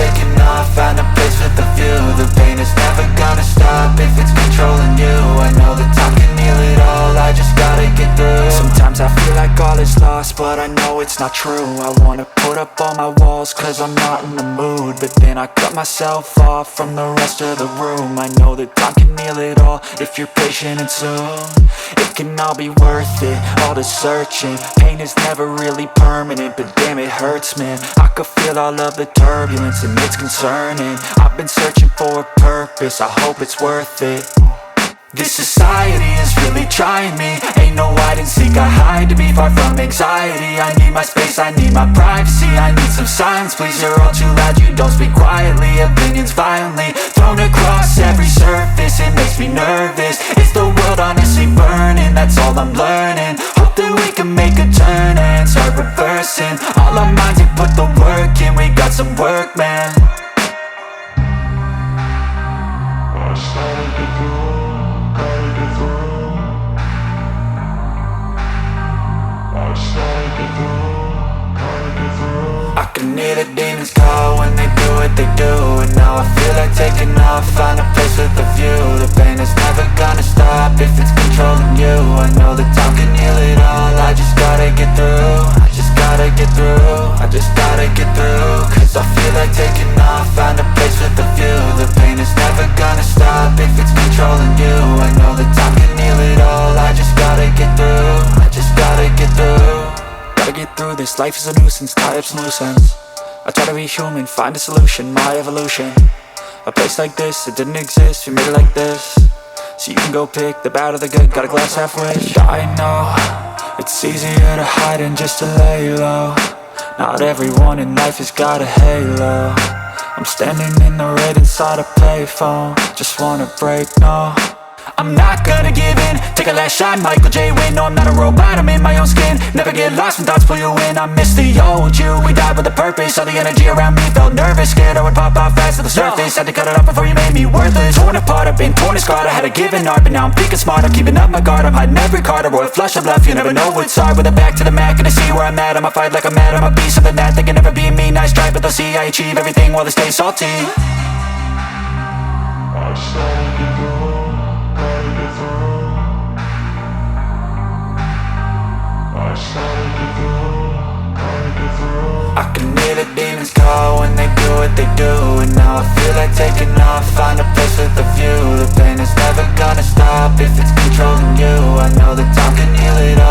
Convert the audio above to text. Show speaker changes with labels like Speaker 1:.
Speaker 1: taking off, find a place with a view. The pain is never gonna stop if it's controlling you. I know that time can heal it all, I just gotta get through. Sometimes I feel like all is lost, but I know it's not true. I wanna put up all my walls cause I'm not in the mood, but then I cut myself off from the rest of the room. I know that time can heal it all if you're patient and soon it can all be worth it, all the searching. Pain is never really permanent, but damn it hurts, man. I could feel all of the turbulence and it's concerning. I've been searching for a purpose, I hope it's worth it. This society is really trying me. Ain't no hide and seek, I hide to be far from anxiety. I need my space, I need my privacy, I need some silence, please. You're all too loud, you don't speak quietly. Opinions violently thrown across every surface, it makes me nervous. Is the world honestly burning? That's all I'm learning. Hope that we can make a turn and start reversing all our minds and put the work in. We got some work, man. I started to grow. I can hear the demons call when they do what they do, and now I feel like taking off, find a place with a view. The pain is never gonna stop if it's controlling you. I know that time can heal it all, I just gotta get through. I just gotta get through, I just gotta get through. Cause I feel like taking off, find a place with a view. The pain is never gonna stop if it's controlling you. I know that time can heal it all, I just gotta get through. I just gotta get through. Gotta get through this, life is a nuisance, tie up some loose ends. I try to be human, find a solution, my evolution. A place like this, it didn't exist, we made it like this. So you can go pick the bad or the good, got a glass halfway. I know, it's easier to hide than just to lay low. Not everyone in life has got a halo. I'm standing in the red inside a payphone, just wanna break, no. I'm not gonna give in, take a last shot, Michael J. Win. No, I'm not a robot, I'm in my own skin. Never get lost when thoughts pull you in. I miss the old you, we died with a purpose. All the energy around me felt nervous, scared I would pop out fast to the surface. Had to cut it off before you made me worthless. Torn apart, I've been torn and scarred. I had a given art, but now I'm thinking smart. I'm keeping up my guard, I'm hiding every card. A royal flush of love, you never know what's hard. With a back to the mat, gonna see where I'm at. I'ma fight like I'm mad, I'ma be something that they can never be me. Nice try, but they'll see I achieve everything while they stay salty. I started to grow. I can hear the demons call when they do what they do, and now I feel like taking off, find a place with a view. The pain is never gonna stop if it's controlling you. I know that time can heal it all.